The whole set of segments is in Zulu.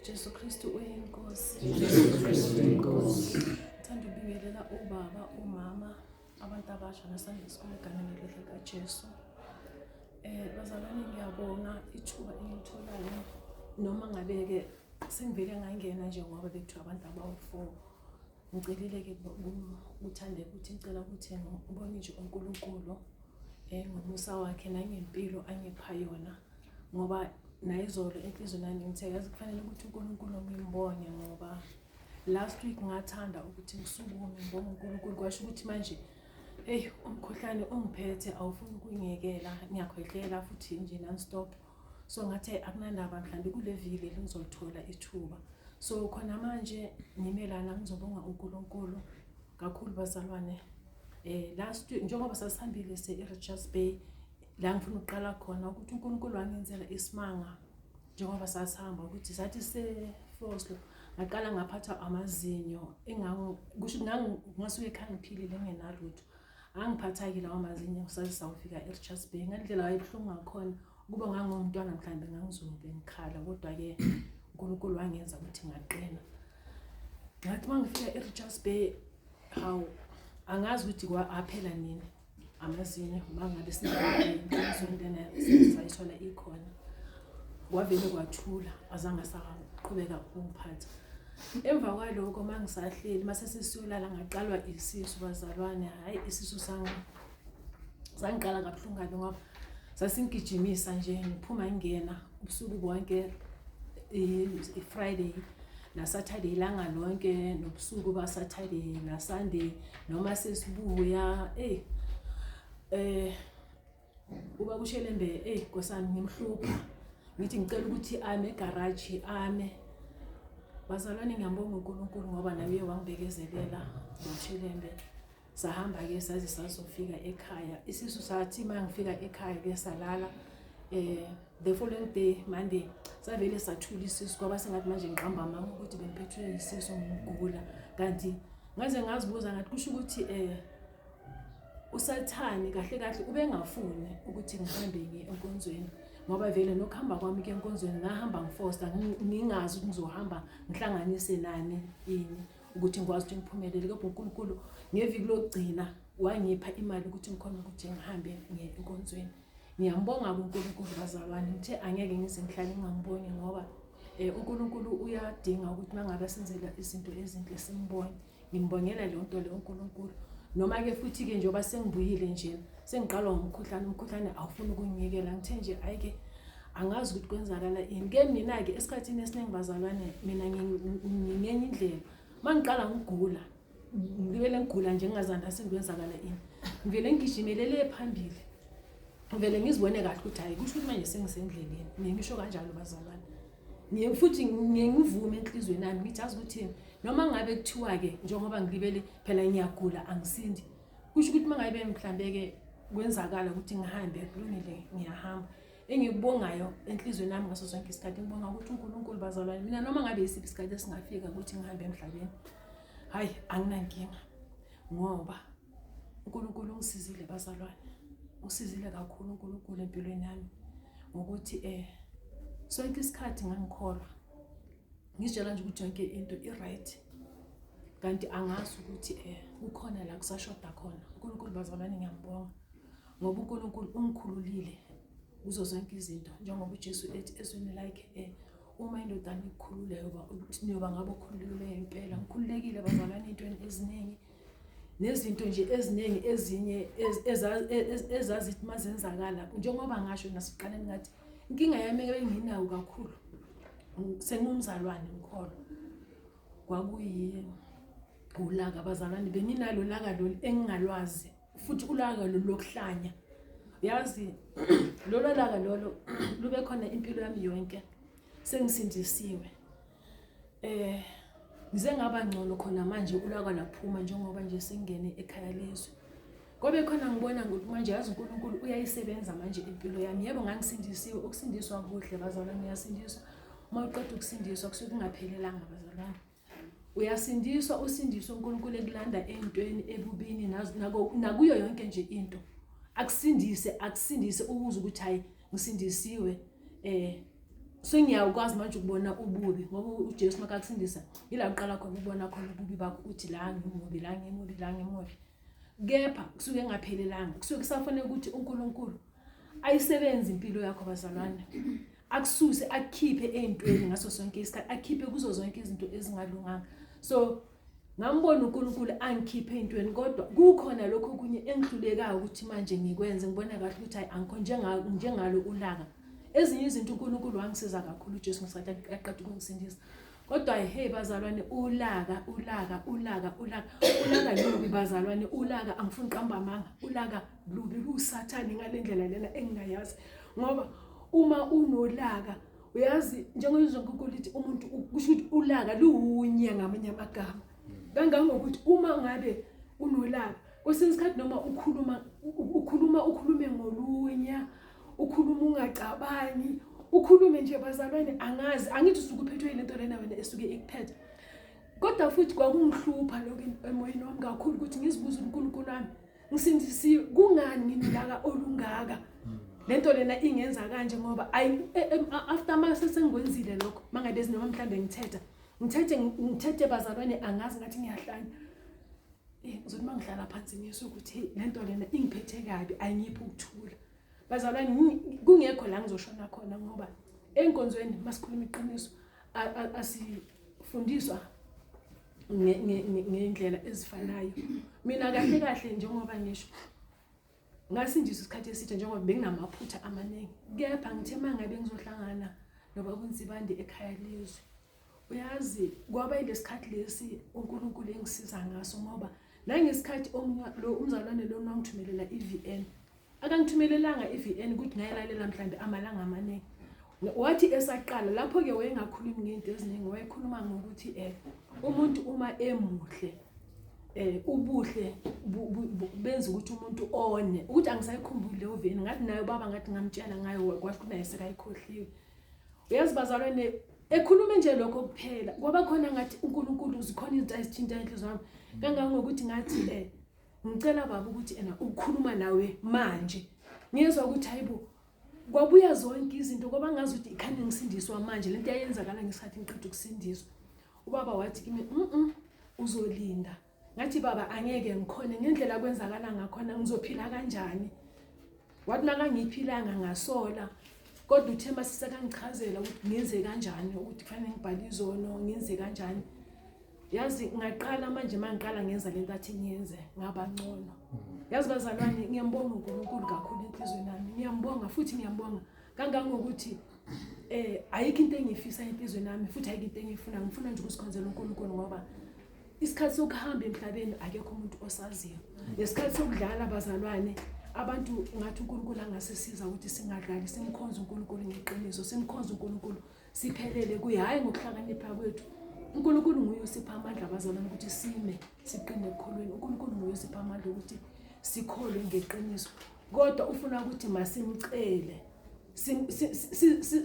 Jesu Kristu uyinkosi. Ngithanda ukubingelela ubaba, umama, abantu abasha nasanda isikole egameni elihle kaJesu. Bazalwane, ngiyabonga ithuba engilitholayo noma ngabe-ke sengivele ngangena nje ngoba bekuthiwa abantu abawu-4. Ngicelile-ke uthande ukuthi ngicela ukuthi ngibone nje uNkulunkulu ngomusa wakhe nangempilo angipha yona, ngoba nayizolo enhlizweni yami ngithe yazi kufanele ukuthi uNkulunkulu ngimbonge ngoba last week ngathanda ukuthi ngisukume ngibonge uNkulunkulu, kwasho ukuthi manje umkhuhlane ungiphethe awufuni ukungiyekela, ngiyakhwehlela futhi nje non-stop. So ngathi akunandaba, mhlawumbe kule viki ngizolithola ithuba. So khona manje ngimelana ngizobonga uNkulunkulu kakhulu bazalwane. Last week njengoba sasihambile eRichards Bay la ngifuna ukuqala khona ukuthi uNkulunkulu wangenzela isimanga njengoba sasihamba ukuthi sathi se-Foslo ngaqala ngaphatha amazinyo kusho ngasuke ekhaya ngiphilile ngenalutho, angiphatha-ke lawo amazinyo sawufika eRichards Bay. Ngandlela wayebuhlungu ngakhona ukuba ngangumntwana mhlawumbe ngangizobe ngikhala, kodwa-ke uNkulunkulu wangenza ukuthi ngaqina. Ngathi uma ngifika eRichards Bay, hawu angazi ukuthi aphela nini amazinyo mangabe singabe sayithola ikhona. Kwavele kwathula, azange saqhubeka ukungiphatha. Emva kwalokho mangisahleli mase sesiyolala ngaqalwa isisu bazalwane. Hayi, isisu sangiqala kabuhlungu kabi ngoba sasingigijimisa nje ngiphuma ngingena ubusuku bonke, i-Friday na-Saturday ilanga lonke, nobusuku ba-Saturday na-Sunday noma sesibuya. Uba kuShelembe nkosana ngimhlupha ngithi ngicela ukuthi ame egarage ame. Bazalwane, ngiyambonga uNkulunkulu ngoba naye wangibekezelela ngoShelembe. Sahamba-ke saze sazofika ekhaya. Isisu sathi mangifika ekhaya-ke salala. The following day Monday savele sathula isisu kwaba sengathi manje ngiqamba amanga ukuthi bengiphethwe isisu ngigula. Kanti ngaze ngazibuza ngathi kusho ukuthi uSathane kahle kahle ubengafuni ukuthi ngihambe ngiye enkonzweni, ngoba vele nokuhamba kwami ke enkonzweni ngahamba ngifosta ngingazi ukuthi ngizohamba ngihlanganise nani ini ukuthi ngikwazi ukuthi ngiphumelele. Kodwa uNkulunkulu ngeviki lokugcina wangipha imali ukuthi ngikhona ukuthi ngihambe ngiye enkonzweni. Ngiyambonga uNkulunkulu bazalwane, ngithe angeke ngize ngihlale ngingambongi ngoba uNkulunkulu uyadinga ukuthi mangabe senzela izinto ezinhle simbonge. Ngimbongela le nto le uNkulunkulu. Noma ke futhi ke njengoba sengibuyile nje sengiqalwa umkhuhlane awufuni ukungiyekela, ngithe nje ayike angazi ukuthi kwenzakala ini. Ke mina-ke esikhathini esiningi bazalwane mina ngenye indlela mangiqala ngigula ngivele ngigula nje ngingazange sengikwenzakala ini, ngivele ngigijimelele phambili, ngivele ngizibone kahle ukuthi hayi kusho ukuthi manje sengisendleleni. Ngisho kanjalo bazalwane, futhi ngivume enhlizweni yami ngithi azi ukuthi noma ngabe kuthiwa-ke njengoba ngilibele phela ngiyagula angisindi, kusho ukuthi mangabe mhlambe-ke kwenzakala ukuthi ngihambe kulungile ngiyahamba. Engikubongayo enhlizweni yami ngaso sonke isikhathi ngibonga ukuthi uNkulunkulu bazalwane, mina noma ngabe yisiphi isikhathi esingafika ukuthi ngihambe emhlabeni, hayi anginankinga ngoba uNkulunkulu ungisizile bazalwane. Usizile kakhulu uNkulunkulu empilweni yami ngokuthi sonke isikhathi ngangikholwa ngitshela nje ukuthi yonke into i-right, kanti angazi ukuthi kukhona la kusashoda khona. uNkulunkulu bazalwane ngiyambonga ngoba uNkulunkulu ungikhululile kuzo zonke izinto njengoba uJesu ethi ezweni lakhe uma indodana ikhululeka ukuthi niyoba ngabe ukhululekile impela. Ngikhululekile bazalwane ezintweni eziningi nezinto nje eziningi ezinye ezazithi mazenzakala njengoba ngasho nasiqaleni ngathi inkinga yami enginayo kakhulu sengumzalwane mkholo kwakuyi ulaka bazalwane benginalo laka lo engingalwazi futhi ulaka lo lokuhlanya yazi lolo laka lolo lube khona impilo yami yonke sengisindisiwe ngize ngaba ngcono khona manje ulaka laphuma njengoba nje sengene ekhaya lezwe ngobe khona ngibona ukuthi manje yazi uNkulunkulu uyayisebenza manje impilo yami yebo ngangisindisiwe ukusindiswa kuhle bazalwane ngiyasindiswa uma uqeda ukusindiswa kusuke kungaphelelanga bazalwane uyasindiswa usindiswa uNkulunkulu ekulanda ezintweni ebubini nakuyo yonke nje into akusindise ukuze ukuthi hayi ngisindisiwe so ngiyakwazi manje ukubona ububi ngoba uJesu makakusindisa ila uqala khona ukubona khona ububi bakho uthi la ngimubi kepha kusuke ngaphelelanga kusuke kusafanele ukuthi uNkulunkulu ayisebenza impilo yakho bazalwane akususe akukhiphe ezintweni ngaso sonke isikhathi akukhiphe kuzo zonke izinto ezingalunganga so ngambona uNkulunkulu angikhiphe ezintweni kodwa kukhona lokho kunye engihlulekayo ukuthi manje ngikwenze ngibona kahle ukuthi hayi angikho njengalo ulaka ezinye izinto uNkulunkulu wangisiza kakhulu uJesu ngisathi aqeda ukungisindisa kodwa hey bazalwane ulaka lubi bazalwane ulaka angifuni qamba amanga ulaka lubi lusathane ngalendlela lena engingayazi ngoba uma unolaka uyazi njengoba uNkulunkulu lithi umuntu kusho ukuthi ulaka luwunya ngamanye amagama kangangokuthi uma ngabe unolaka kwesinye isikhathi noma ukhulume ngolunya ukhuluma ungacabangi ukhulume nje bazalwane angithi usukuphethwe lento lena wena esuke ikuphethe kodwa futhi kwakungihlupha lokho emoyeni wami kakhulu ukuthi ngizibuza uNkulunkulu wami ngisindisiwe kungani nginolaka olungaka lento lena ingenza kanje ngoba after mase sengikwenzile lokho mangabe noma mhlambe ngithethe bazalwane angazi ngathi ngiyahlanya ngizothi mangihlala phansi ngisho ukuthi lento lena ingiphethe kabi ayingiphi ukuthula bazalwane kungekho la ngizoshona khona ngoba enkonzweni masikhuluma iqiniso asifundiswa ngendlela ezifanayo mina kahle njengoba ngisho ngasindiswa isikhathi eside njengoba benginamaphutha amaningi kepha ngithe mangabe ngizohlangana noba kunzibande ekhaya lezwe uyazi kwaba ilesikhathi lesi uNkulunkulu engisiza ngaso ngoba nangesikhathi lo umzalwane lo nongithumelela iVN akangithumelelanga iVN ukuthi ngayilalela mhlambe amalanga amaningi wathi esaqala lapho ke wayengakhulumi ngento eziningi wayekhuluma ngokuthi umuntu uma emuhle ubuhle benza ukuthi umuntu one ukuthi angisayikhumbuli leyo veni ngathi nayo baba ngathi ngamtshela ngayo kwasho kunaye sekayikhohliwe uyazi bazalwane ekhulume nje lokho kuphela ngoba khona ngathi uNkulunkulu uzikhona izinto ezithinta inhliziyo yami kangangokuthi ngathi ngicela baba ukuthi ukukhuluma nawe manje ngizwa ukuthi hayibo kwabuya zonke izinto ngoba ngazi ukuthi ikhani ngisindiswa manje lento yayenzakala ngesikhathi ngiqeda ukusindiswa ubaba wathi kimi uzolinda ngathi baba angeke ngikhone ngendlela kwenzakala ngakhona ngizophila kanjani wathi nakangiphilanga ngasola kodwa uThemba sisekangichazela ukuthi ngenze kanjani ukuthi kufanele ngibhale izono ngenze kanjani yazi ngaqala manje mangiqala ngenza lento athi ngiyenze ngaba ngcono yazi bazalwane ngiyambonga uNkulunkulu kakhulu enhlizweni yami ngiyambonga futhi ngiyambonga kangangokuthi ayikho into engifisa enhlizweni yami futhi ayikho into engifuna ngifuna nje ukusikhonzela uNkulunkulu ngoba isikhathi sokuhamba emhlabeni akekho umuntu osaziyo lesikhathi sokudlala bazalwane abantu ngathi uNkulunkulu angasisiza ukuthi singadlali simkhonza uNkulunkulu ngeqiniso simkhonza uNkulunkulu siphelele kuye hayi ngokuhlakanipha kwethu uNkulunkulu nguye osipha amandla bazalwane ukuthi sime siqine ekukholweni uNkulunkulu nguye osipha amandla ukuthi sikholwe ngeqiniso kodwa ufuna ukuthi masimcele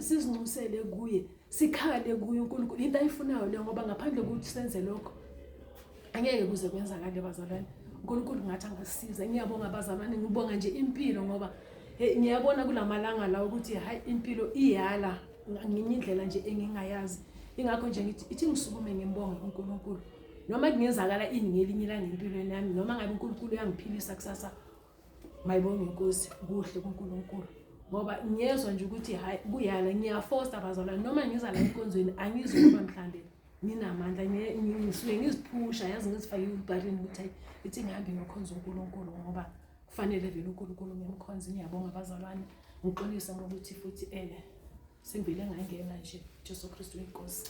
sizinxusele kuye sikhale kuye uNkulunkulu into ayifunayo leyo ngoba ngaphandle kokuthi senze lokho angeke kuze kwenzakale bazalwane uNkulunkulu ngathi angasisiza ngiyabonga bazalwane ngibonga nje impilo ngoba ngiyabona kulamalanga la ukuthi hayi impilo iyala ngenye indlela nje engingayazi ingakho nje ngithi ithi ngisukume ngibonga uNkulunkulu noma kungenzakala ini ngelinye ilanga empilweni yami noma ngabe uNkulunkulu uyangiphilisa kusasa mayibonge inkosi kuhle kuNkulunkulu ngoba ngiyezwa nje ukuthi hayi kuyala ngiyaforce abazalwane noma ngiza la enkonzweni angizokuba mhlambe nginamandla ngisuke ngiziphusha yazi ngizifake ubhaleni ukuthi ithi ngihambe ngokhonza uNkulunkulu ngoba kufanele vele uNkulunkulu ngimkhonze. Ngiyabonga abazalwane ngiqinisa ngokuthi futhi sengivele ngangena nje Jesu Kristu inkosi.